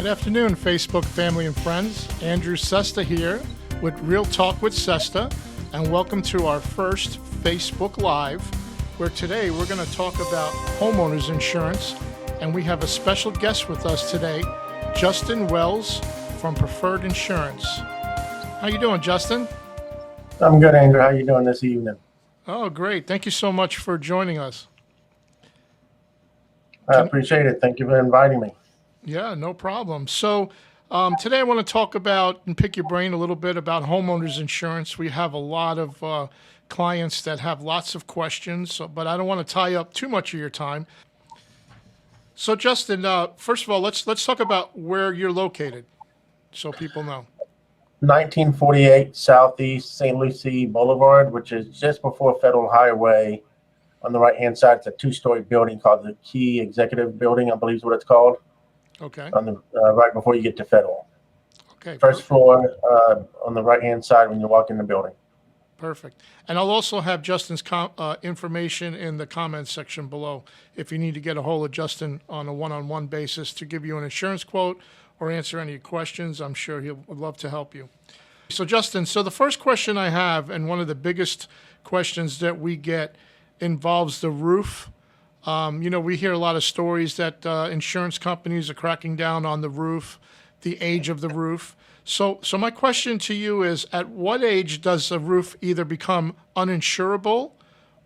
Good afternoon, Facebook family and friends. Andrew Sesta here with Real Talk with Sesta, and welcome to our first Facebook Live, where today we're going to talk about homeowners insurance, and we have a special guest with us today, Justin Wells from Preferred Insurance. How you doing, Justin? I'm good, Andrew. How you doing this evening? Oh, great. Thank you so much for joining us. I appreciate it. Thank you for inviting me. Yeah, no problem. So today I want to talk about and pick your brain a little bit about homeowners insurance. We have a lot of clients that have lots of questions, but I don't want to tie up too much of your time. So Justin, first of all, let's talk about where you're located so people know. 1948 Southeast St. Lucie Boulevard, which is just before Federal Highway. On the right-hand side, it's a two-story building called the Key Executive Building, I believe is what it's called. Okay. On the right before you get to Federal. Okay. First floor on the right-hand side when you walk in the building. Perfect. And I'll also have Justin's information in the comments section below if you need to get a hold of Justin on a one-on-one basis to give you an insurance quote or answer any questions. I'm sure he'll love to help you. So Justin, so the first question I have, and one of the biggest questions that we get, involves the roof. We hear a lot of stories that insurance companies are cracking down on the roof, the age of the roof. So my question to you is, at what age does a roof either become uninsurable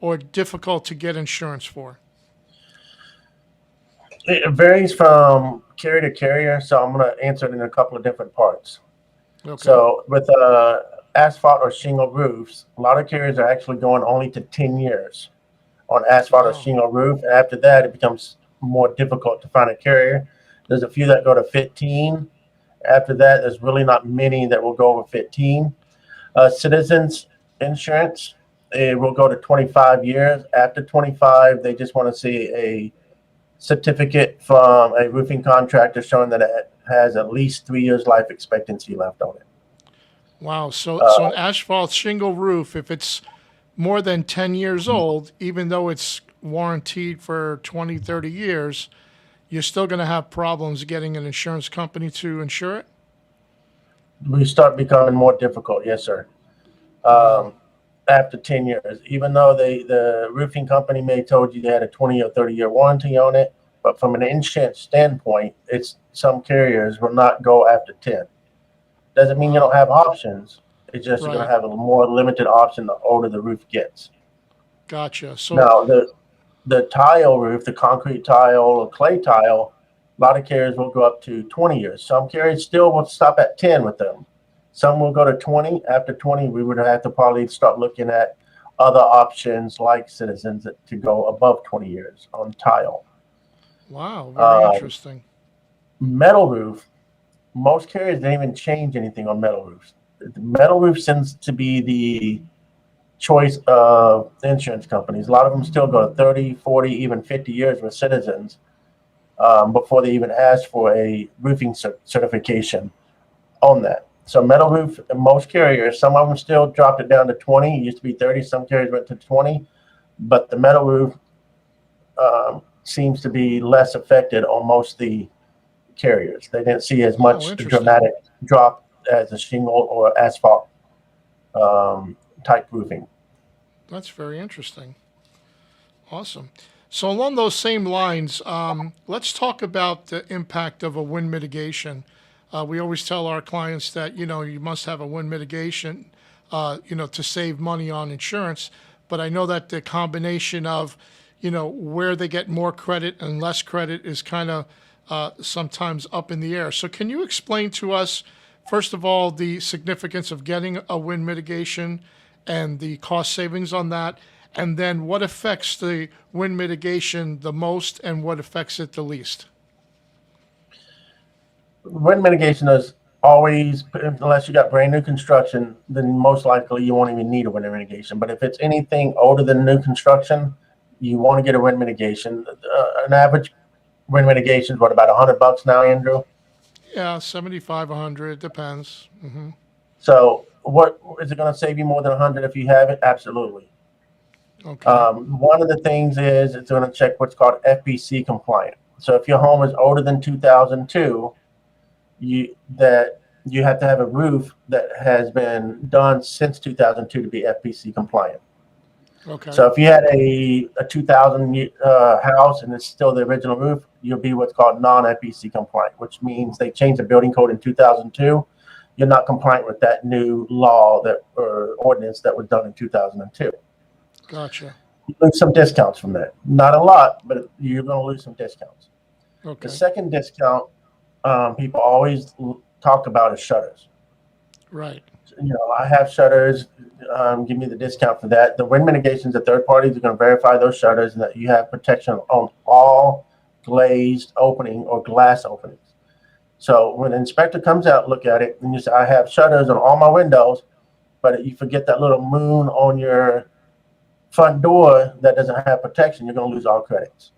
or difficult to get insurance for? It varies from carrier to carrier, so I'm going to answer it in a couple of different parts. Okay. So with asphalt or shingle roofs, a lot of carriers are actually going only to 10 years on asphalt or shingle roof. After that, it becomes more difficult to find a carrier. There's a few that go to 15. After that, there's really not many that will go over 15. Citizens insurance, it will go to 25 years. After 25, they just want to see a certificate from a roofing contractor showing that it has at least 3 years life expectancy left on it. Wow. So an asphalt shingle roof, if it's more than 10 years old, even though it's warranted for 20, 30 years, you're still going to have problems getting an insurance company to insure it? We start becoming more difficult, yes, sir. After 10 years, even though the roofing company may have told you they had a 20 or 30-year warranty on it, but from an insurance standpoint, some carriers will not go after 10. Doesn't mean you don't have options. It's just you're going to have a more limited option the older the roof gets. Gotcha. So now the tile roof, the concrete tile or clay tile, a lot of carriers will go up to 20 years. Some carriers still will stop at 10 with them. Some will go to 20. After 20, we would have to probably start looking at other options like Citizens to go above 20 years on tile. Wow, very interesting. Metal roof, most carriers don't even change anything on metal roofs. The metal roof tends to be the choice of insurance companies. A lot of them still go to 30, 40, even 50 years with Citizens before they even ask for a roofing certification on that. So metal roof, most carriers, some of them still dropped it down to 20. It used to be 30. Some carriers went to 20. But the metal roof seems to be less affected on most of the carriers. They didn't see as much dramatic drop as a shingle or asphalt type roofing. That's very interesting. Awesome. So along those same lines, let's talk about the impact of a wind mitigation. We always tell our clients that, you must have a wind mitigation, to save money on insurance. But I know that the combination of, where they get more credit and less credit is kind of sometimes up in the air. So can you explain to us, first of all, the significance of getting a wind mitigation and the cost savings on that, and then what affects the wind mitigation the most and what affects it the least? Wind mitigation is always, unless you got brand new construction, then most likely you won't even need a wind mitigation. But if it's anything older than new construction, you want to get a wind mitigation. An average wind mitigation is what, about $100 now, Andrew? Yeah, 75, 100, depends. Mm-hmm. So what is it going to save you more than 100 if you have it? Absolutely. Okay. One of the things is it's going to check what's called FBC compliant. So if your home is older than 2002, you have to have a roof that has been done since 2002 to be FPC compliant. Okay. So if you had a 2000 house and it's still the original roof, you'll be what's called non-FPC compliant, which means they changed the building code in 2002. You're not compliant with that new law or ordinance that was done in 2002. Gotcha. You lose some discounts from that. Not a lot, but you're going to lose some discounts. Okay. The second discount people always talk about is shutters. Right. I have shutters. Give me the discount for that. The wind mitigation is a third party is going to verify those shutters and that you have protection on all glazed opening or glass openings. So when the inspector comes out, look at it, and you say, I have shutters on all my windows, but you forget that little moon on your front door that doesn't have protection, you're going to lose all credits.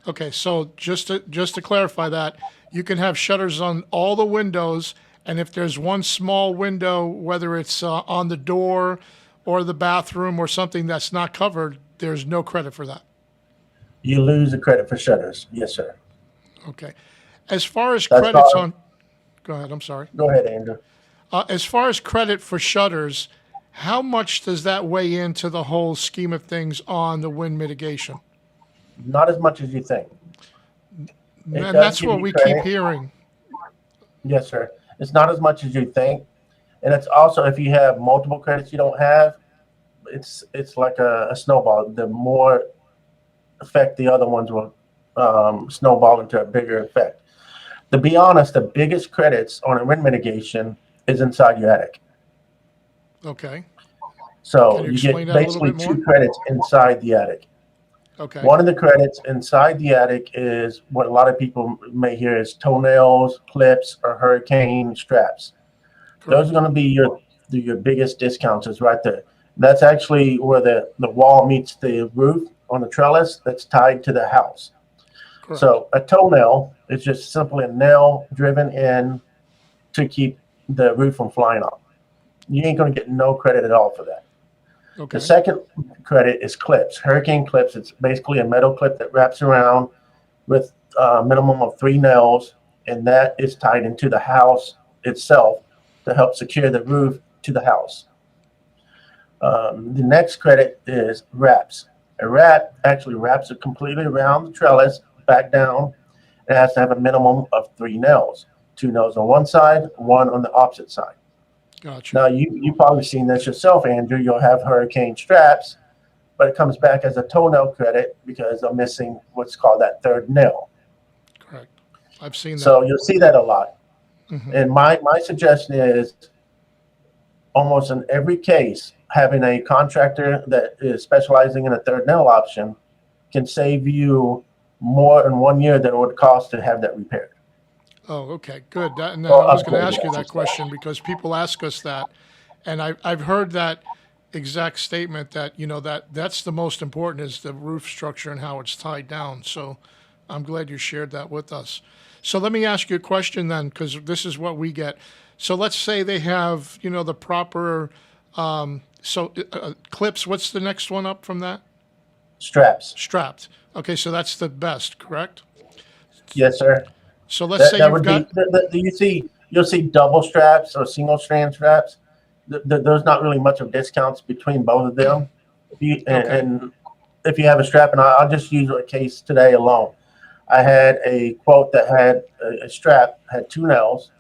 Okay, so just to clarify that, you can have shutters on all the windows, and if there's one small window, whether it's on the door or the bathroom or something that's not covered, there's no credit for that. You lose the credit for shutters. Yes, sir. Okay. As far as That's credits fine. on, go ahead, I'm sorry. Go ahead, Andrew. As far as credit for shutters, how much does that weigh into the whole scheme of things on the wind mitigation? Not as much as you think. And does that's give what you we credit. keep hearing. Yes, sir. It's not as much as you think. And it's also, if you have multiple credits you don't have, it's like a snowball. The more effect the other ones will snowball into a bigger effect. To be honest, the biggest credits on a wind mitigation is inside your attic. Okay. So Can you you explain get that a little basically bit more? 2 credits inside the attic. Okay. One of the credits inside the attic is what a lot of people may hear is toenails, clips, or hurricane straps. Those are going to be your biggest discounts is right there. That's actually where the wall meets the roof on the trellis that's tied to the house. Correct. So a toenail is just simply a nail driven in to keep the roof from flying off. You ain't going to get no credit at all for that. Okay. The second credit is clips, hurricane clips. It's basically a metal clip that wraps around with a minimum of 3 nails, and that is tied into the house itself to help secure the roof to the house. The next credit is wraps. A wrap actually wraps it completely around the trellis, back down. It has to have a minimum of 3 nails, 2 nails on one side, 1 on the opposite side. Gotcha. Now, you've probably seen this yourself, Andrew. You'll have hurricane straps, but it comes back as a toenail credit because I'm missing what's called that third nail. Correct. I've seen that. So you'll see that a lot. Mhm. And my suggestion is almost in every case, having a contractor that is specializing in a third nail option can save you more in 1 year than it would cost to have that repaired. Oh, okay, good. And then Or I was going to upgraded, ask you I that should say. question because people ask us that, and I've heard that exact statement that that's the most important is the roof structure and how it's tied down. So I'm glad you shared that with us. So let me ask you a question then, because this is what we get. So let's say they have the proper clips. What's the next one up from that? Straps. Strapped. Okay, so that's the best, correct? Yes, sir. So let's say That you've would got. be you'll see double straps or single strand straps. There's not really much of discounts between both of them. Okay. And if you have a strap, and I'll just use a case today alone. I had a quote that had a strap had 2 nails.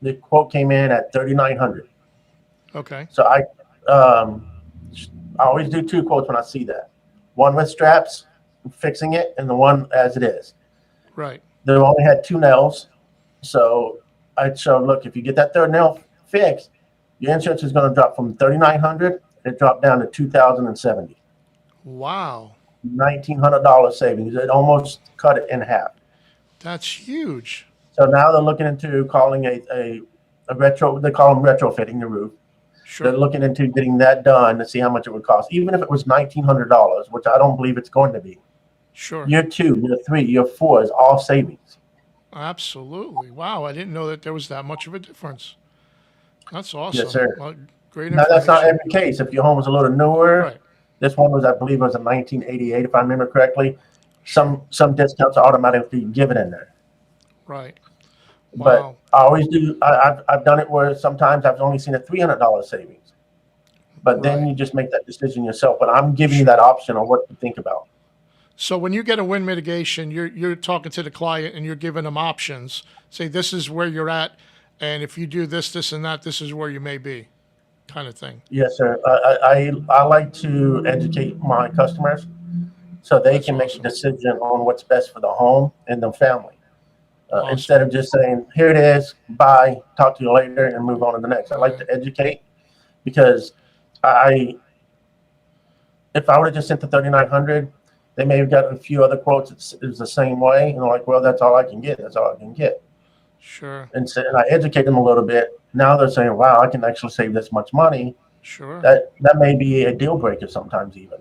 The quote came in at $3,900. Okay. So I always do 2 quotes when I see that. One with straps, fixing it, and the one as it is. Right. They only had 2 nails. So I showed, look, if you get that third nail fixed, your insurance is going to drop from $3,900. It dropped down to $2,070. Wow. $1,900 savings. It almost cut it in half. That's huge. So now they're looking into calling a retro. They call them retrofitting the roof. Sure. They're looking into getting that done to see how much it would cost, even if it was $1,900, which I don't believe it's going to be. Sure. Year 2, year 3, year 4 is all savings. Absolutely. Wow. I didn't know that there was that much of a difference. That's awesome. Yes, sir. Well, great Now that's not information. every case. If your home was a little newer, Right. this one was, I believe, it was a 1988, if I remember correctly. Some discounts are automatically given in there. Right. But Wow. I always do. I've done it where sometimes I've only seen a $300 savings. But then Right. you just make that decision yourself. But I'm giving you that Sure. option on what to think about. So when you get a wind mitigation, you're talking to the client and you're giving them options. Say this is where you're at, and if you do this, this, and that, this is where you may be, kind of thing. Yes, sir. I like to educate my customers so they That's can make a awesome. decision on what's best for the home and the family. Instead Awesome. of just saying, here it is, bye, talk to you later, and move on to the next. I like Right. to educate because I, if I would have just sent the 3,900, they may have got a few other quotes. It's the same way. And they're like, well, that's all I can get. That's all I can get. Sure. And I educate them a little bit. Now they're saying, wow, I can actually save this much money. Sure. That may be a deal breaker sometimes even.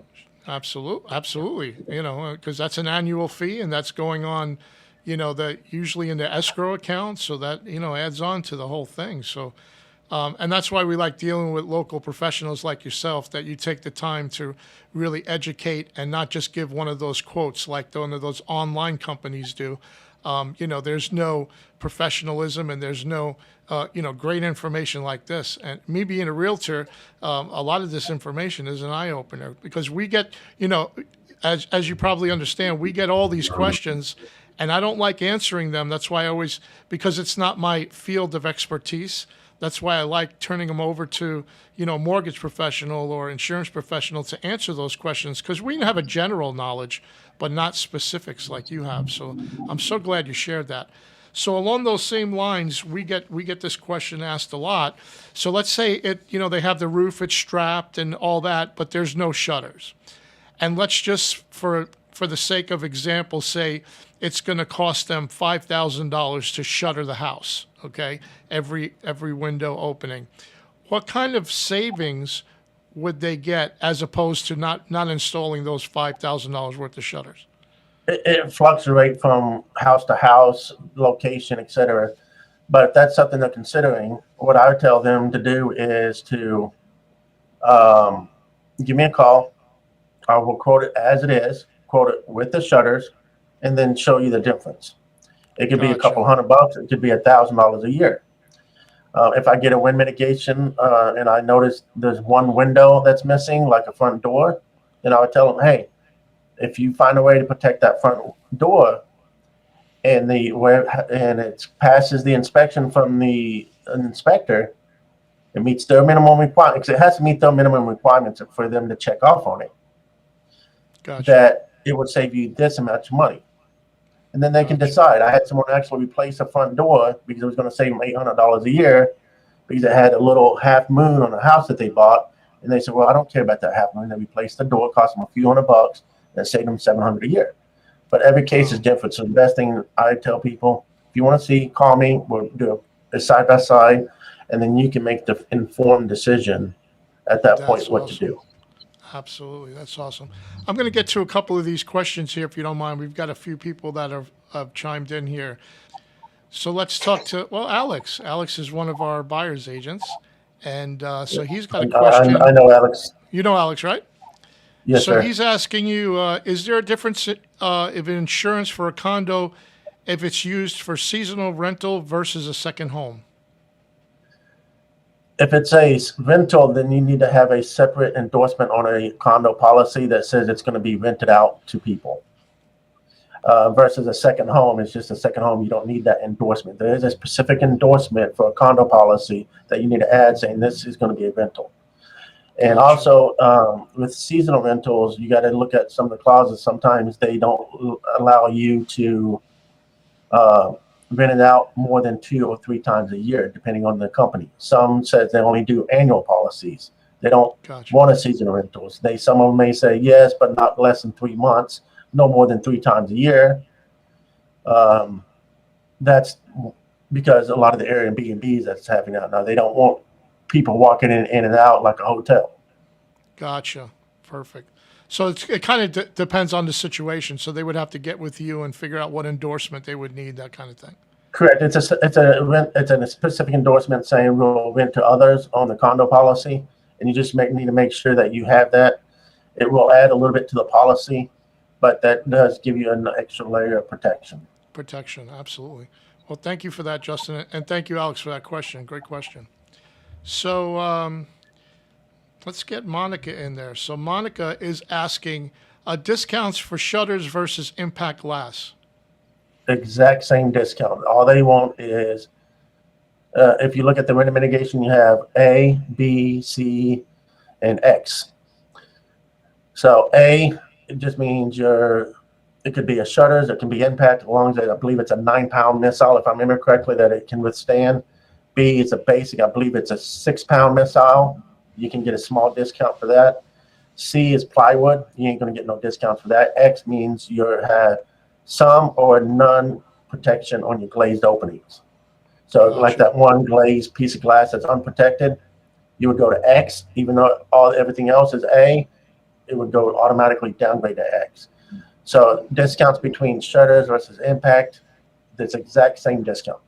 Absolutely. Absolutely. Because that's an annual fee, and that's going on, that usually in the escrow account. So that adds on to the whole thing. So. And that's why we like dealing with local professionals like yourself, that you take the time to really educate and not just give one of those quotes like one of those online companies do. There's no professionalism and there's no, great information like this. And me being a realtor, a lot of this information is an eye opener because we get, as you probably understand, we get all these questions and I don't like answering them. That's why I always, because it's not my field of expertise. That's why I like turning them over to, mortgage professional or insurance professional to answer those questions because we have a general knowledge, but not specifics like you have. So I'm so glad you shared that. So along those same lines, we get this question asked a lot. So let's say they have the roof, it's strapped and all that, but there's no shutters. And let's just for the sake of example say it's going to cost them $5,000 to shutter the house, okay? Every window opening. What kind of savings would they get as opposed to not installing those $5,000 worth of shutters? It fluctuates from house to house, location, etc. But if that's something they're considering, what I would tell them to do is to um, give me a call. I will quote it as it is, quote it with the shutters, and then show you the difference. It could be a couple Gotcha. $100. It could be $1,000 a year. If I get a wind mitigation and I notice there's one window that's missing, like a front door, then I would tell them, hey, if you find a way to protect that front door and it passes the inspection from the inspector, it meets their minimum requirements. It has to meet their minimum requirements for them to check off on it. Gotcha. That it would save you this amount of money. And then they can Gotcha. decide. I had someone actually replace a front door because it was going to save them $800 a year because it had a little half moon on the house that they bought. And they said, well, I don't care about that half moon. They replaced the door, cost them a few $100, and saved them $700 a year. But every case is Wow. different. So the best thing I tell people, if you want to see, call me. We'll do a side by side, and then you can make the informed decision at that point That's what to awesome. do. Absolutely. That's awesome. I'm going to get to a couple of these questions here, if you don't mind. We've got a few people that have chimed in here. So let's talk to, well, Alex. Alex is one of our buyer's agents. And so he's got a I question. know, Alex. You know Alex, right? Yes, So sir. he's asking you, is there a difference of insurance for a condo if it's used for seasonal rental versus a second home? If it's a rental, then you need to have a separate endorsement on a condo policy that says it's going to be rented out to people. Versus a second home, it's just a second home. You don't need that endorsement. There is a specific endorsement for a condo policy that you need to add saying this is going to be a rental. And Gotcha. also with seasonal rentals, you got to look at some of the clauses. Sometimes they don't allow you to uh, rent it out more than 2 or 3 times a year, depending on the company. Some says they only do annual policies. They don't Gotcha. want a seasonal rentals. Some of them may say yes, but not less than 3 months, no more than 3 times a year. Um, that's because a lot of the Airbnbs that's happening out now, they don't want people walking in and out like a hotel. Gotcha. Perfect. So it kind of depends on the situation. So they would have to get with you and figure out what endorsement they would need, that kind of thing. Correct. It's a specific endorsement saying we'll rent to others on the condo policy, and you just need to make sure that you have that. It will add a little bit to the policy, but that does give you an extra layer of protection. Protection. Absolutely. Well, thank you for that, Justin, and thank you, Alex, for that question. Great question. So let's get Monica in there. So Monica is asking discounts for shutters versus impact glass. Exact same discount. All they want is, if you look at the rent mitigation, you have A, B, C, and X. So A, it just means it could be a shutters, it can be impact, as long as I believe it's a 9-pound missile, if I remember correctly, that it can withstand. B is a basic, I believe it's a 6-pound missile. You can get a small discount for that. C is plywood. You ain't gonna get no discount for that. X means you have some or none protection on your glazed openings. So like Gotcha. that one glazed piece of glass that's unprotected, you would go to X, even though everything else is A, it would go automatically downgrade to X. So discounts between shutters versus impact, this exact same discount.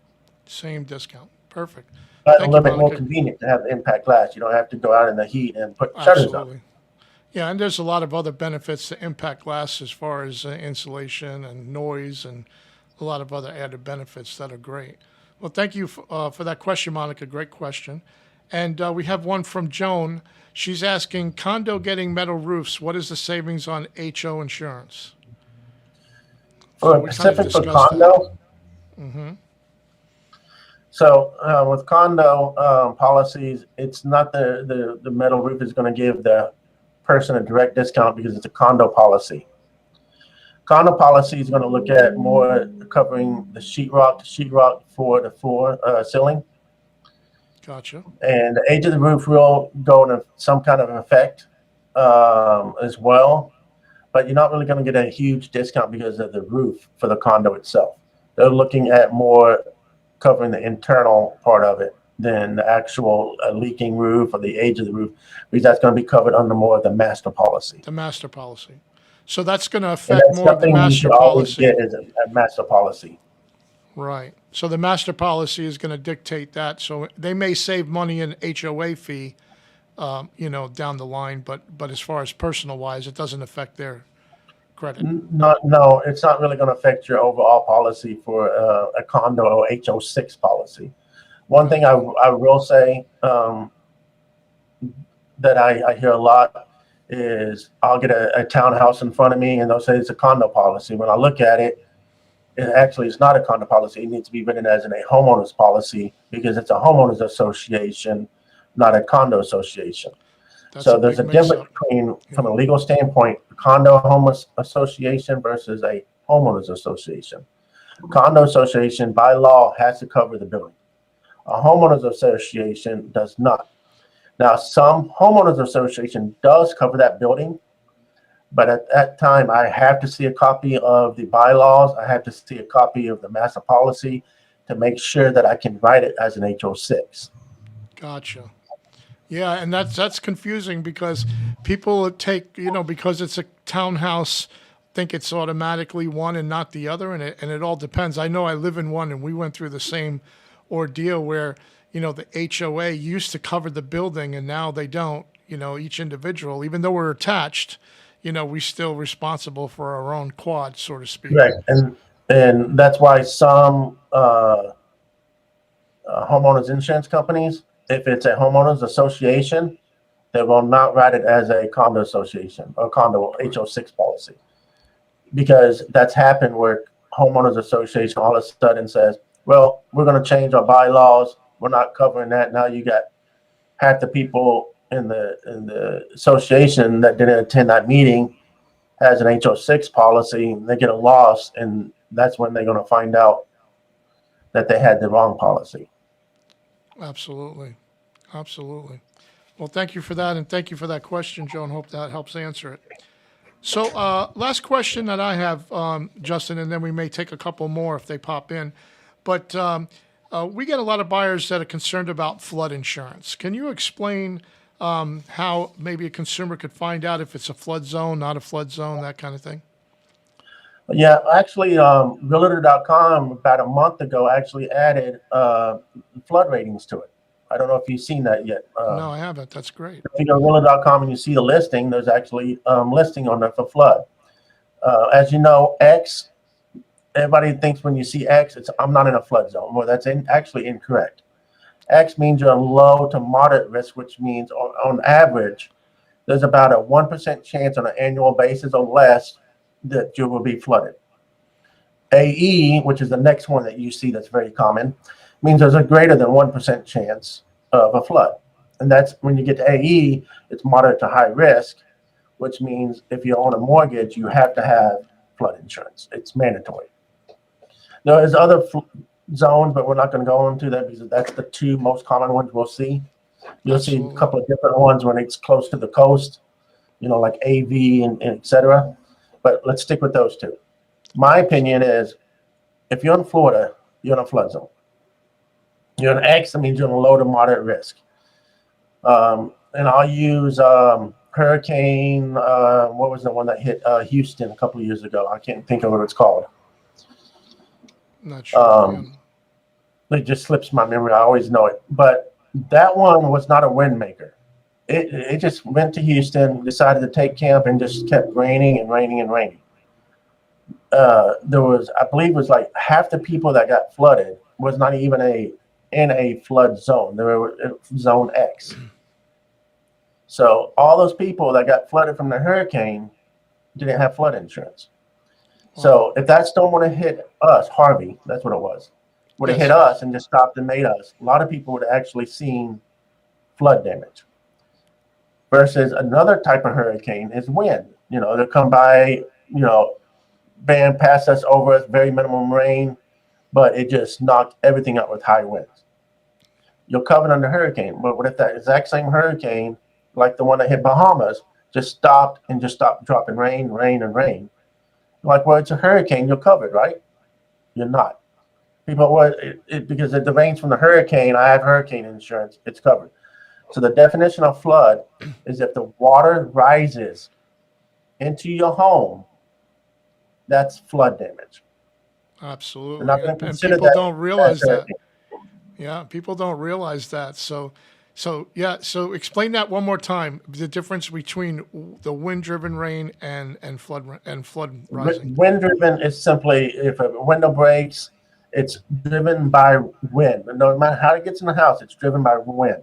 Same discount. Perfect. But a Thank you, little bit more Monica. convenient to have the impact glass. You don't have to go out in the heat and put shutters up. Absolutely. Yeah, and there's a lot of other benefits to impact glass as far as insulation and noise and a lot of other added benefits that are great. Well, thank you for that question, Monica. Great question. And we have one from Joan. She's asking, condo getting metal roofs, what is the savings on HO insurance? So For we kind of Pacific for discussed that. condo, Mm-hmm. so with condo policies, it's not the metal roof is going to give the person a direct discount because it's a condo policy. Condo policy is going to look at more covering the sheetrock for the floor ceiling, Gotcha. and the age of the roof will go into some kind of effect as well. But you're not really going to get a huge discount because of the roof for the condo itself. They're looking at more covering the internal part of it than the actual leaking roof or the age of the roof, because that's going to be covered under more of the master policy. The master policy. So that's going to And affect that's more of the something you master should always policy. get is a master policy. Right. So the master policy is going to dictate that. So they may save money in HOA fee, down the line, but as far as personal wise, it doesn't affect their credit. No, it's not really going to affect your overall policy for a condo or HO6 policy. One thing I will say that I hear a lot is I'll get a townhouse in front of me and they'll say it's a condo policy. When I look at it, it actually is not a condo policy. It needs to be written as a homeowners policy because it's a homeowners association, not a condo association. That's So a there's a big difference mix-up. between, from a legal standpoint, condo homeowners association versus a homeowners association. Condo association by law has to cover the building. A homeowners association does not. Now, some homeowners association does cover that building, but at that time, I have to see a copy of the bylaws. I have to see a copy of the master policy to make sure that I can write it as an HO6. Gotcha. Yeah, and that's confusing because people take, because it's a townhouse, think it's automatically one and not the other, and it all depends. I know I live in one, and we went through the same ordeal where, the HOA used to cover the building, and now they don't. Each individual, even though we're attached, we're still responsible for our own quad, so to speak. Right, and that's why some homeowners insurance companies, if it's a homeowners association, they will not write it as a condo association or condo HO6 policy, because that's happened where homeowners association all of a sudden says, well, we're going to change our bylaws. We're not covering that. Now you got half the people in the association that didn't attend that meeting has an HO6 policy, and they get a loss, and that's when they're going to find out that they had the wrong policy. Absolutely. Absolutely. Well, thank you for that, and thank you for that question, Joan. Hope that helps answer it. So, last question that I have, Justin, and then we may take a couple more if they pop in. But we get a lot of buyers that are concerned about flood insurance. Can you explain how maybe a consumer could find out if it's a flood zone, not a flood zone, that kind of thing? Yeah, actually, Realtor.com about a month ago actually added flood ratings to it. I don't know if you've seen that yet. No, I haven't. That's great. If you go to Realtor.com and you see the listing, there's actually listing on there for flood. As you know, X everybody thinks when you see X, I'm not in a flood zone. Well, that's actually incorrect. X means you're low to moderate risk, which means on average, there's about a 1% chance on an annual basis or less that you will be flooded. AE, which is the next one that you see that's very common, means there's a greater than 1% chance of a flood. And that's when you get to AE, it's moderate to high risk, which means if you own a mortgage, you have to have flood insurance. It's mandatory. There's other zones, but we're not going to go into that because that's the two most common ones we'll see. You'll see a couple of different ones when it's close to the coast, like AV and et cetera. But let's stick with those two. My opinion is if you're in Florida, you're in a flood zone. You're an X, that means you're in a low to moderate risk. And I'll use Hurricane, what was the one that hit Houston a couple of years ago? I can't think of what it's called. Not sure. It just slips my memory. I always know it. But that one was not a wind maker. It just went to Houston, decided to take camp, and just kept raining and raining and raining. There was, I believe it was like half the people that got flooded was not even in a flood zone. They were in zone X. So all those people that got flooded from the hurricane didn't have flood insurance. So if that storm would have hit us, Harvey, that's what it was, would have hit us and just stopped and made us, a lot of people would have actually seen flood damage. Versus another type of hurricane is wind. They'll come by, bam, pass us over us, very minimum rain, but it just knocked everything out with high winds. You're covered under hurricane. But what if that exact same hurricane, like the one that hit Bahamas, just stopped dropping rain, and rain? Like, well, it's a hurricane, you're covered, right? You're not. People, well, because the rains from the hurricane, I have hurricane insurance, it's covered. So the definition of flood is if the water rises into your home, that's flood damage. Absolutely. And people don't realize that. Yeah, people don't realize that. So explain that one more time. The difference between the wind-driven rain and flood rising. Wind-driven is simply if a window breaks, it's driven by wind. No matter how it gets in the house, it's driven by wind.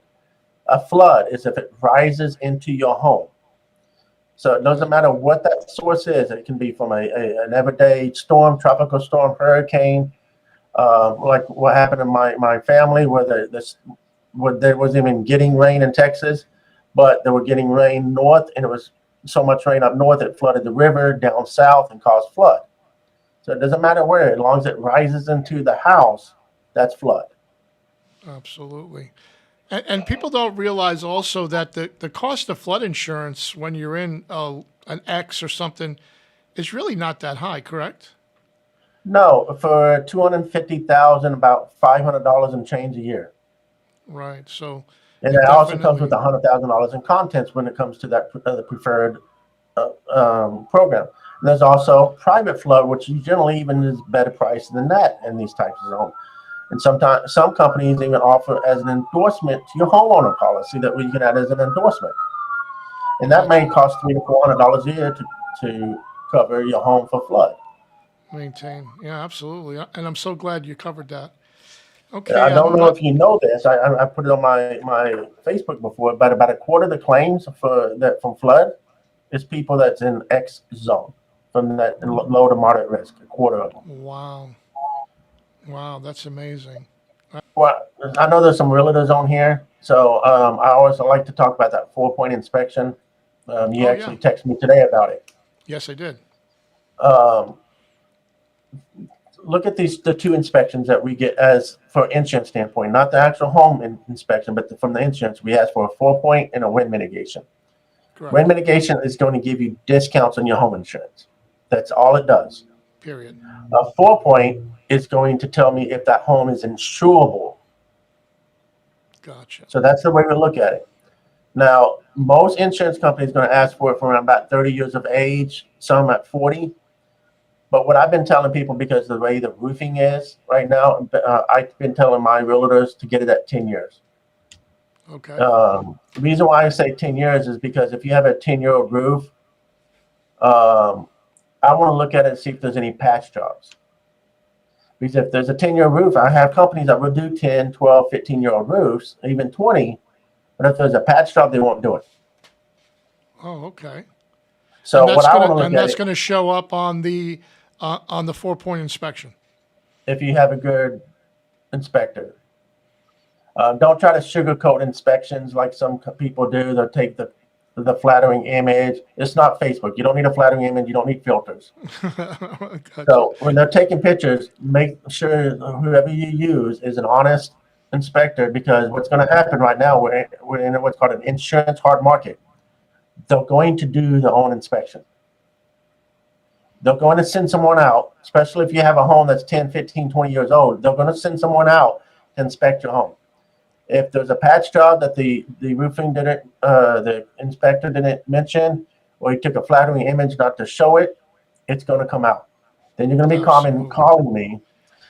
A flood is if it rises into your home. So it doesn't matter what that source is. It can be from an everyday storm, tropical storm, hurricane, like what happened in my family, where there wasn't even getting rain in Texas, but they were getting rain north, and it was so much rain up north it flooded the river down south and caused flood. So it doesn't matter where, as long as it rises into the house, that's flood. Absolutely. And people don't realize also that the cost of flood insurance when you're in an X or something is really not that high, correct? No, for $250,000, about $500 and change a year. Right. So, and it also comes with $100,000 in contents when it comes to that the preferred program. And there's also private flood, which generally even is better priced than that in these types of zones. And sometimes some companies even offer as an endorsement to your homeowner policy that we can add as an endorsement. And that may cost $300 to $400 a year to cover your home for flood. Maintain. Yeah, absolutely. And I'm so glad you covered that. Okay. I don't know if you know this. I put it on my Facebook before, but about a quarter of the claims from flood is people that's in X zone, from that low to moderate risk, a quarter of them. Wow, that's amazing. Well, I know there's some realtors on here, so I always like to talk about that 4-point inspection. You actually texted me today about it. Yes, I did. Look at the two inspections that we get as for insurance standpoint, not the actual home inspection, but from the insurance, we ask for a 4-point and a wind mitigation. Correct. Wind mitigation is going to give you discounts on your home insurance. That's all it does. Period. A 4-point is going to tell me if that home is insurable. Gotcha. So that's the way we look at it. Now, most insurance companies are going to ask for it from about 30 years of age, some at 40. But what I've been telling people, because of the way the roofing is right now, I've been telling my realtors to get it at 10 years. Okay. The reason why I say 10 years is because if you have a 10-year-old roof, I want to look at it and see if there's any patch jobs. Because if there's a 10-year roof, I have companies that will do 10, 12, 15-year-old roofs, even 20. But if there's a patch job, they won't do it. Oh, okay. So what I want to look And at that's it, gonna show up on the 4-point inspection. if you have a good inspector. Don't try to sugarcoat inspections like some people do. They'll take the flattering image. It's not Facebook. You don't need a flattering image. You don't need filters. Gotcha. So when they're taking pictures, make sure whoever you use is an honest inspector, because what's going to happen right now, we're in what's called an insurance hard market. They're going to do their own inspection. They're going to send someone out, especially if you have a home that's 10, 15, 20 years old. They're going to send someone out to inspect your home. If there's a patch job that the roofing didn't, the inspector didn't mention, or he took a flattering image not to show it, it's going to come out. Then you're going to be Absolutely. calling me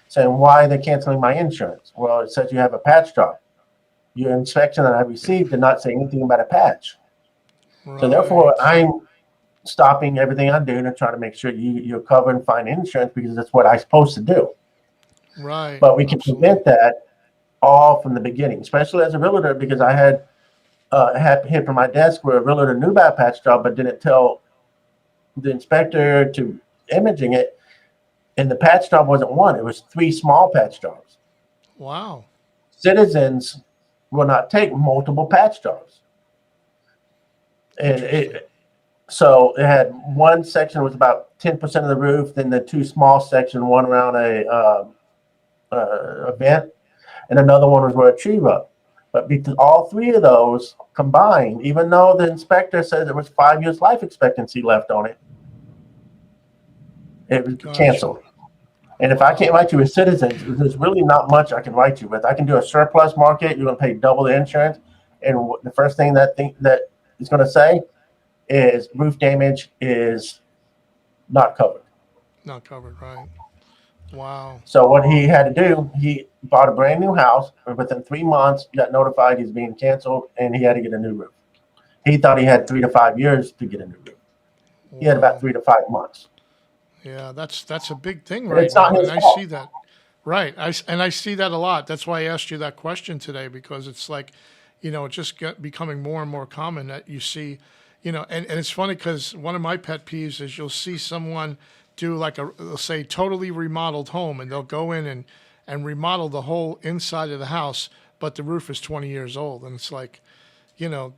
saying, why are they canceling my insurance? Well, it says you have a patch job. Your inspection that I received did not say anything about a patch. So therefore, Right. I'm stopping everything I'm doing and trying to make sure you're covered and find insurance, because that's what I'm supposed to do. Right. But we can Absolutely. prevent that all from the beginning, especially as a realtor, because I had hit from my desk where a realtor knew about a patch job but didn't tell the inspector to imaging it. And the patch job wasn't one, it was 3 small patch jobs. Wow. Citizens will not take multiple patch jobs. And so it had one section was about 10% of the roof, then the 2 small sections, one around a vent, and another one was where a tree rub. But because all 3 of those combined, even though the inspector says there was 5 years life expectancy left on it, it was Gotcha. canceled. And if I can't write you with Citizens, there's really not much I can write you with. I can do a surplus market. You're going to pay double the insurance, and the first thing that is going to say is roof damage is not covered. Not covered. Right. Wow. So what he had to do, he bought a brand new house, and within 3 months, got notified he's being canceled, and he had to get a new roof. He thought he had 3 to 5 years to get a new roof. He had about Wow. 3 to 5 months. Yeah, that's a big thing And right it's not now, his and I fault. see that. Right, I see that a lot. That's why I asked you that question today, because it's like, it's just becoming more and more common that you see, and it's funny because one of my pet peeves is you'll see someone do like they'll say totally remodeled home, and they'll go in and remodel the whole inside of the house, but the roof is 20 years old, and it's like, you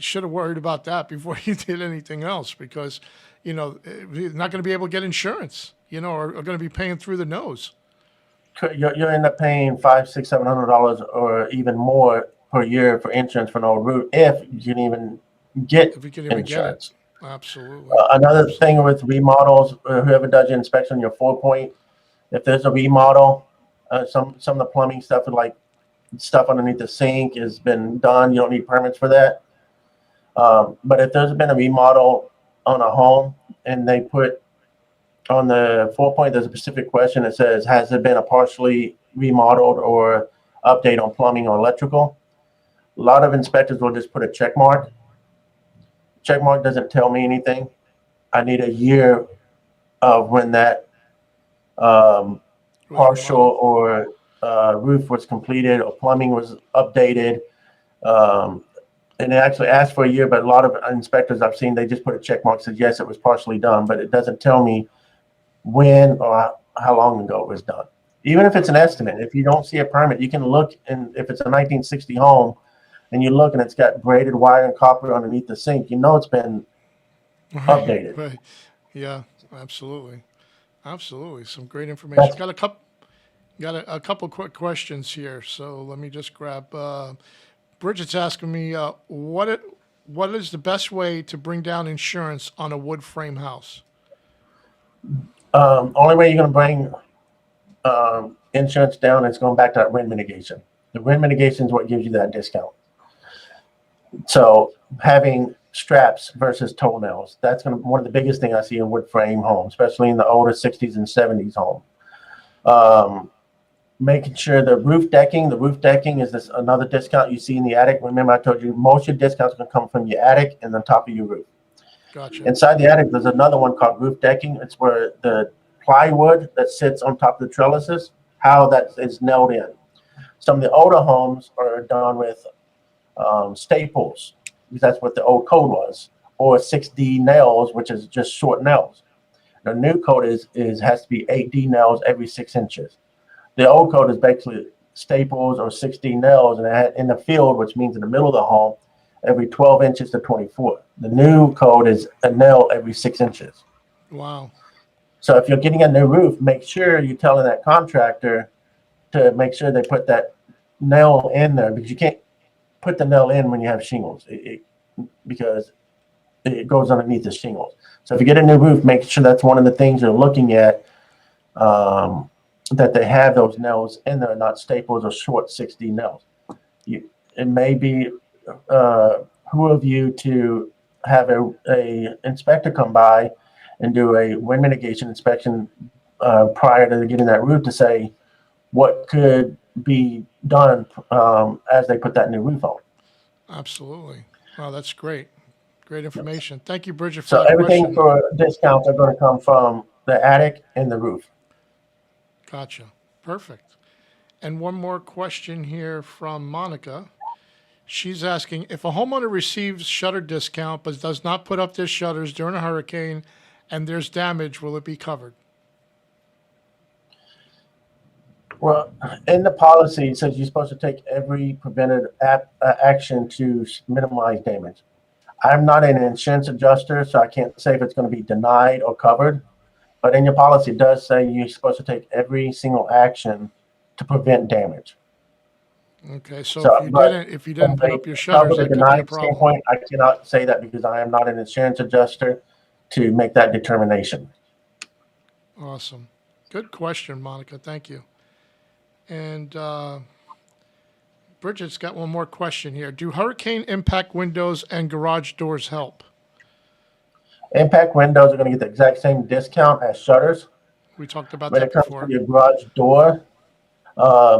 should have worried about that before you did anything else, because you're not going to be able to get insurance, or are going to be paying through the nose. You end up paying $500, $600, $700 or even more per year for insurance for an old roof if you can even get If you can even get it. insurance. Absolutely. Another thing Absolutely. with remodels, whoever does your inspection, your 4-point, if there's a remodel, some of the plumbing stuff, like stuff underneath the sink, has been done. You don't need permits for that. But if there's been a remodel on a home and they put on the 4-point, there's a specific question that says, has it been a partially remodeled or update on plumbing or electrical? A lot of inspectors will just put a check mark. Check mark doesn't tell me anything. I need a year of when that Was partial remodeled. or roof was completed or plumbing was updated. And they actually asked for a year, but a lot of inspectors I've seen, they just put a check mark, says, yes, it was partially done, but it doesn't tell me when or how long ago it was done. Even if it's an estimate, if you don't see a permit, you can look, and if it's a 1960 home and you look and it's got braided wire and copper underneath the sink, it's been Right. updated. Right. Yeah. Absolutely. Absolutely. Some great information. That's Got a couple quick questions here. So let me just grab. Bridget's asking me what is the best way to bring down insurance on a wood frame house? only way you're going to bring insurance down is going back to that rent mitigation. The rent mitigation is what gives you that discount. So having straps versus toenails, that's going to one of the biggest things I see in wood frame homes, especially in the older 60s and 70s home. Making sure the roof decking is this another discount you see in the attic. Remember, I told you most of your discounts are going to come from your attic and the top of your roof. Gotcha. Inside the attic, there's another one called roof decking. It's where the plywood that sits on top of the trellises, how that is nailed in. Some of the older homes are done with staples, because that's what the old code was, or 6D nails, which is just short nails. The new code is has to be 8D nails every 6 inches. The old code is basically staples or 6D nails, and it had in the field, which means in the middle of the home, every 12 inches to 24. The new code is a nail every 6 inches. Wow. So if you're getting a new roof, make sure you're telling that contractor to make sure they put that nail in there, because you can't put the nail in when you have shingles, because it goes underneath the shingles. So if you get a new roof, make sure that's one of the things you're looking at, that they have those nails in there, not staples or short 6D nails. It may be who of you to have a inspector come by and do a wind mitigation inspection prior to getting that roof, to say what could be done as they put that new roof on. Absolutely. Wow, that's great. Great information. Thank you, Bridget, for So that everything question. for discounts are going to come from the attic and the roof. Gotcha. Perfect. And one more question here from Monica. She's asking, if a homeowner receives shutter discount but does not put up their shutters during a hurricane and there's damage, will it be covered? Well, in the policy, it says you're supposed to take every preventive action to minimize damage. I'm not an insurance adjuster, so I can't say if it's going to be denied or covered. But in your policy, it does say you're supposed to take every single action to prevent damage. Okay, so So, if you didn't put from up your a shutters, covered or that could be a denied problem. standpoint, I cannot say that because I am not an insurance adjuster to make that determination. Awesome. Good question, Monica. Thank you. And Bridget's got one more question here. Do hurricane impact windows and garage doors help? Impact windows are going to get the exact same discount as shutters. We talked about When that it comes before. to your garage door,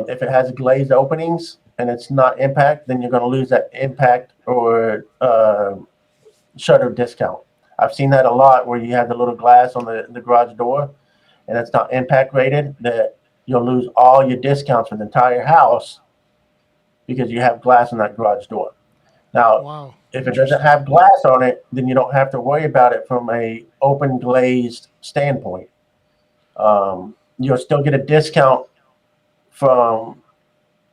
if it has glazed openings and it's not impact, then you're going to lose that impact or shutter discount. I've seen that a lot where you have the little glass on the garage door and it's not impact rated, that you'll lose all your discounts for the entire house because you have glass on that garage door. Now, Wow. if it doesn't have glass on it, then you don't have to worry about it from a open glazed standpoint. You'll still get a discount from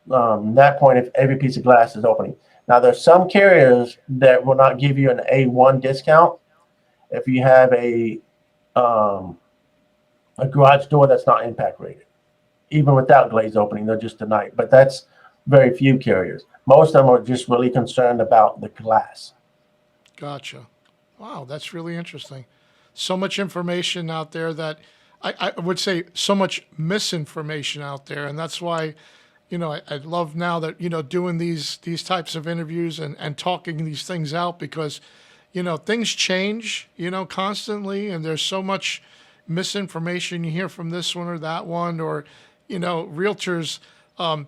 that point if every piece of glass is opening. Now, there's some carriers that will not give you an A1 discount if you have a garage door that's not impact rated. Even without glaze opening, they'll just deny it. But that's very few carriers. Most of them are just really concerned about the glass. Gotcha. Wow, that's really interesting. So much information out there that I would say so much misinformation out there. And that's why, I love now that, doing these types of interviews and talking these things out, because, things change, constantly. And there's so much misinformation you hear from this one or that one, or, realtors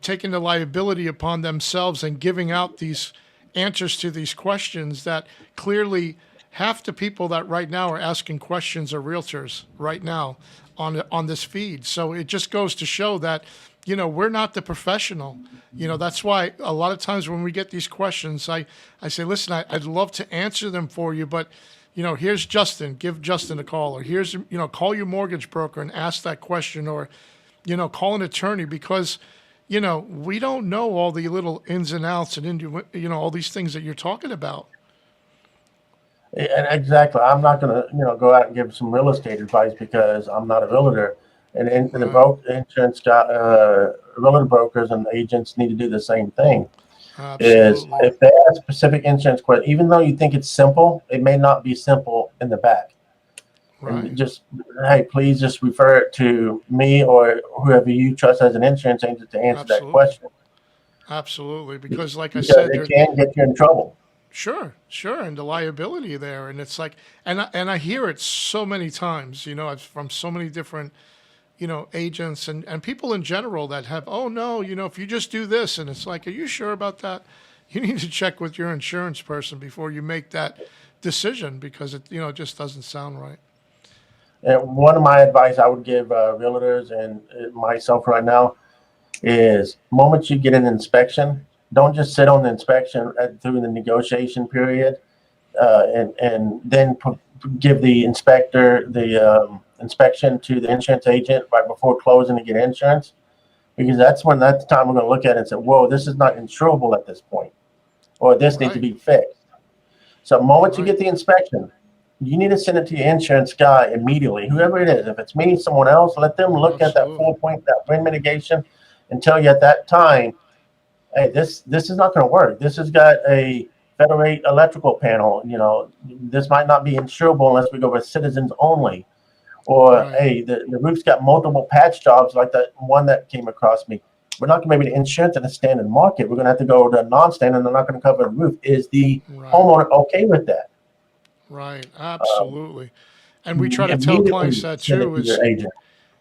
taking the liability upon themselves and giving out these answers to these questions that clearly half the people that right now are asking questions are realtors right now on this feed. So it just goes to show that, we're not the professional. That's why a lot of times when we get these questions, I say, listen, I'd love to answer them for you, but here's Justin, give Justin a call, or here's, call your mortgage broker and ask that question, or, call an attorney, because, we don't know all the little ins and outs and all these things that you're talking about. And exactly. I'm not going to, go out and give some real estate advice because I'm not a realtor. And the insurance realtor brokers and agents need to do the same thing. Is Absolutely. if they have specific insurance question, even though you think it's simple, it may not be simple in the back. Right. And just, hey, please just refer it to me or whoever you trust as an insurance agent to answer that question. Absolutely. Because like I Because said, it can get you in trouble. Sure. And the liability there. And it's like, and I hear it so many times, from so many different, agents and people in general that have, oh no, if you just do this, and it's like, are you sure about that? You need to check with your insurance person before you make that decision, because it, just doesn't sound right. And one of my advice I would give realtors and myself right now is moment you get an inspection, don't just sit on the inspection through the negotiation period and then give the inspector the inspection to the insurance agent right before closing to get insurance, because that's the time we're going to look at it and say, whoa, this is not insurable at this point, or this needs to Right. be fixed. So the moment you Right. get the inspection, you need to send it to your insurance guy immediately, whoever it is. If it's me, someone else, let them look at that Absolutely. 4 point, that wind mitigation, and tell you at that time, hey, this is not going to work. This has got a federal rate electrical panel. This might not be insurable unless we go with citizens only. Or Right. hey, the roof's got multiple patch jobs like that one that came across me. We're not going to be able to insure it in a standard market. We're going to have to go to a non-standard, and they're not going to cover the roof. Is the Right. homeowner okay with that? Right. Absolutely. And we try to tell clients Immediately that send it too, to is your agent.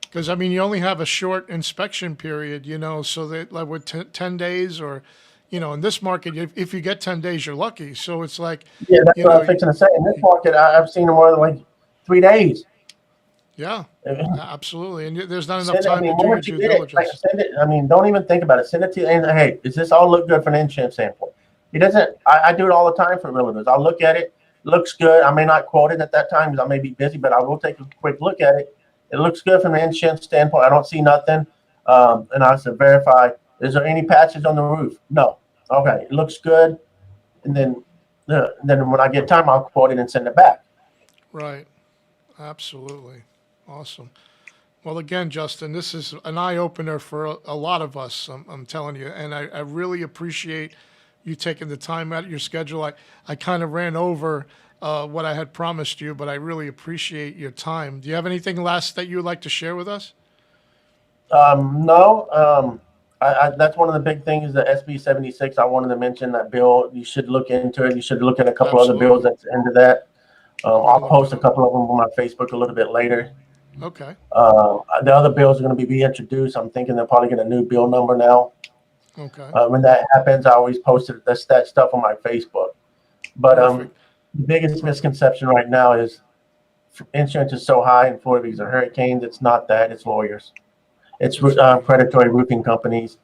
because I mean, you only have a short inspection period, so that like with 10 days or, in this market, if you get 10 days, you're lucky. So it's like, Yeah, that's you what I know, was fixing to say. In this market, I've seen them more than like 3 days. yeah, absolutely. And there's not enough Send it. I time to mean, do your once you due get it, like, diligence. send it. I mean, don't even think about it. Send it to you. And hey, does this all look good from an insurance standpoint? It doesn't. I do it all the time for realtors. I'll look at it. Looks good. I may not quote it at that time because I may be busy, but I will take a quick look at it. It looks good from an insurance standpoint. I don't see nothing. And I said, verify. Is there any patches on the roof? No. Okay, it looks good. And then when I get time, I'll quote it and send it back. Right. Absolutely. Awesome. Well, again, Justin, this is an eye opener for a lot of us. I'm telling you, and I really appreciate you taking the time out of your schedule. I kind of ran over what I had promised you, but I really appreciate your time. Do you have anything last that you would like to share with us? No. That's one of the big things. The SB 76. I wanted to mention that bill. You should look into it. You should look at a couple other bills Absolutely. that's into that. I'm going to I'll look that post a up. couple of them on my Facebook a little bit later. Okay. The other bills are going to be reintroduced. I'm thinking they're probably get a new bill number now. Okay. When that happens, I always post that stuff on my Facebook. But Perfect. the biggest Perfect. misconception right now is insurance is so high in Florida because of hurricanes. It's not that. It's lawyers. It's It's lawyers. predatory roofing companies.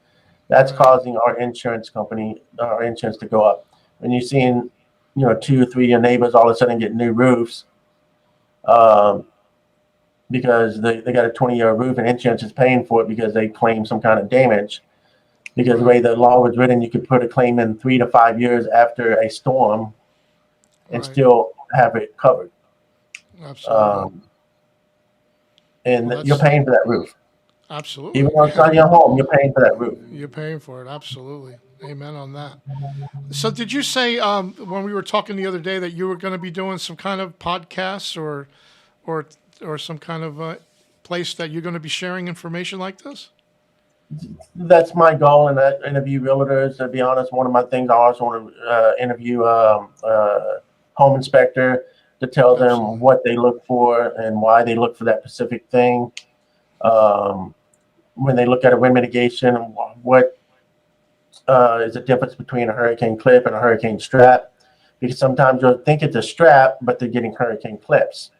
That's Right. causing our insurance to go up. When you're seeing, 2 or 3 of your neighbors all of a sudden get new roofs, um, because they got a 20-year roof and insurance is paying for it because they claim some kind of damage. Because the Right. way the law was written, you could put a claim in 3 to 5 years after a storm and Right. still have it covered. Absolutely. Um, Well, and you're that's paying for that roof. Even absolutely. though it's not your home, you're paying for that roof. You're paying for it. Absolutely. Amen on that. So, did you say when we were talking the other day that you were going to be doing some kind of podcasts or or some kind of place that you're going to be sharing information like this? That's my goal in that interview realtors. To be honest, one of my things I also want to interview home inspector to tell them Absolutely. what they look for and why they look for that specific thing. Um, when they look at a wind mitigation, what is the difference between a hurricane clip and a hurricane strap? Because sometimes you'll think it's a strap, but they're getting hurricane clips. Right.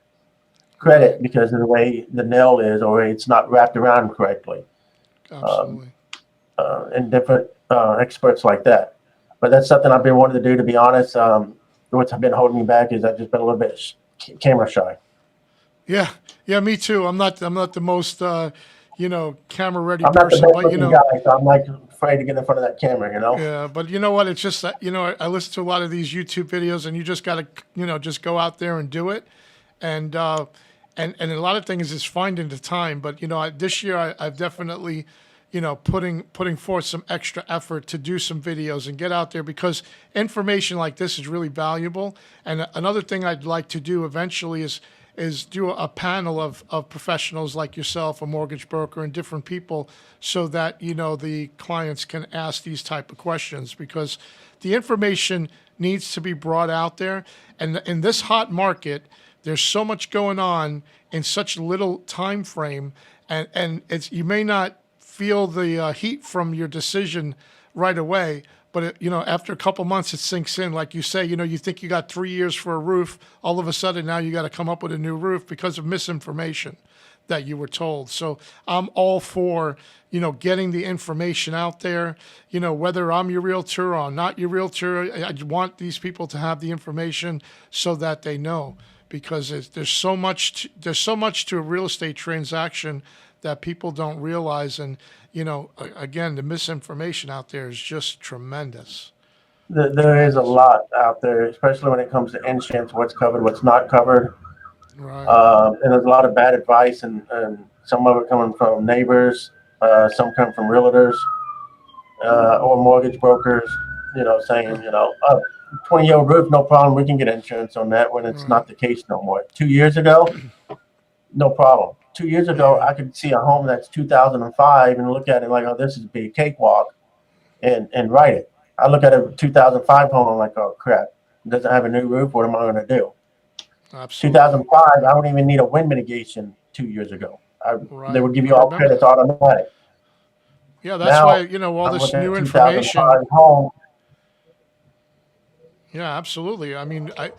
Credit because of the way the nail is, or it's not wrapped around correctly. Um, Absolutely. and different experts like that. But that's something I've been wanting to do. To be honest, what's been holding me back is I've just been a little bit camera shy. Yeah. Yeah. Me too. I'm not the most camera ready I'm not the person, best but looking guy, so I'm like afraid to get in front of that camera. yeah, but you know what? It's just that I listen to a lot of these YouTube videos, and you just got to just go out there and do it, and and a lot of things is finding the time. But this year I've definitely putting forth some extra effort to do some videos and get out there because information like this is really valuable. And another thing I'd like to do eventually is do a panel of professionals like yourself, a mortgage broker, and different people, so that the clients can ask these type of questions because the information needs to be brought out there. And in this hot market, there's so much going on in such little time frame, and you may not feel the heat from your decision right away, but after a couple months, it sinks in. Like you say, you think you got 3 years for a roof. All of a sudden, now you got to come up with a new roof because of misinformation that you were told. So I'm all for, getting the information out there, whether I'm your realtor or I'm not your realtor. I want these people to have the information so that they know, because there's so much to a real estate transaction that people don't realize. And, again, the misinformation out there is just tremendous. There is a lot out there, especially when it comes to insurance, what's covered, what's not covered. Right. And there's a lot of bad advice, and some of it coming from neighbors, some come from realtors or mortgage brokers, saying, 20-year-old roof, no problem, we can get insurance on that, when it's not the case no more. 2 years ago, no problem. 2 years ago, I could see a home that's 2005 and look at it like, oh, this is a big cakewalk, and write it. I look at a 2005 home, I'm like, oh, crap, it doesn't have a new roof, what am I going to do? Absolutely. 2005, I don't even need a wind mitigation 2 years ago. They would give you all credits automatic. Yeah, that's now, why, all this new information. Home. Yeah, absolutely. I mean, I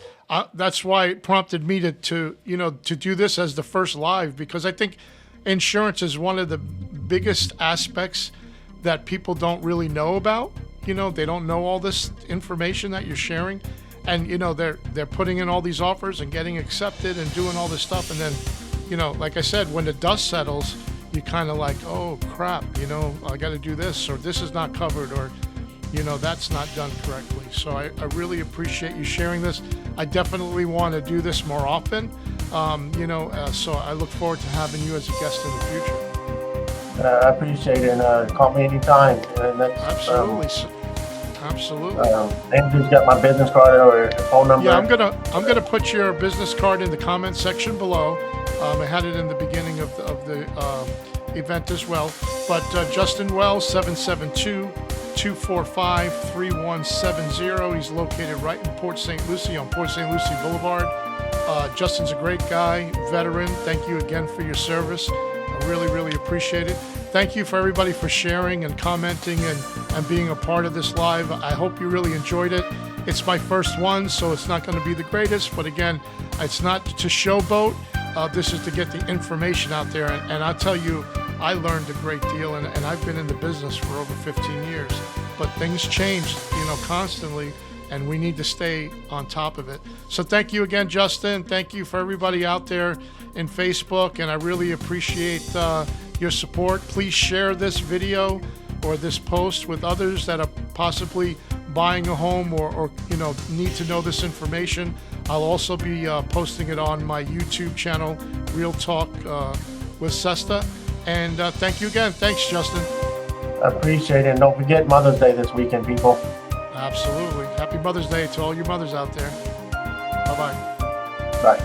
that's why it prompted me to do this as the first live, because I think insurance is one of the biggest aspects that people don't really know about. They don't know all this information that you're sharing, and they're putting in all these offers and getting accepted and doing all this stuff, and then like I said, when the dust settles, you kind of like, oh crap, I got to do this, or this is not covered, or that's not done correctly. So I really appreciate you sharing this. I definitely want to do this more often. So I look forward to having you as a guest in the future. I appreciate it, and call me anytime. Absolutely. Absolutely. Andrew's got my business card or phone number. Yeah, I'm gonna put your business card in the comment section below. I had it in the beginning of the event as well. But Justin Wells, 772-245-3170. He's located right in Port St. Lucie on Port St. Lucie Boulevard. Justin's a great guy, veteran. Thank you again for your service. I really, really appreciate it. Thank you for everybody for sharing and commenting and being a part of this live. I hope you really enjoyed it. It's my first one, so it's not going to be the greatest. But again, it's not to showboat. This is to get the information out there. And I'll tell you, I learned a great deal, and I've been in the business for over 15 years. But things change, constantly, and we need to stay on top of it. So thank you again, Justin. Thank you for everybody out there in Facebook, and I really appreciate your support. Please share this video or this post with others that are possibly buying a home or need to know this information. I'll also be posting it on my YouTube channel, Real Talk with Sesta. And thank you again. Thanks, Justin. I appreciate it. And don't forget Mother's Day this weekend, people. Absolutely. Happy Mother's Day to all you mothers out there. Bye-bye. Bye.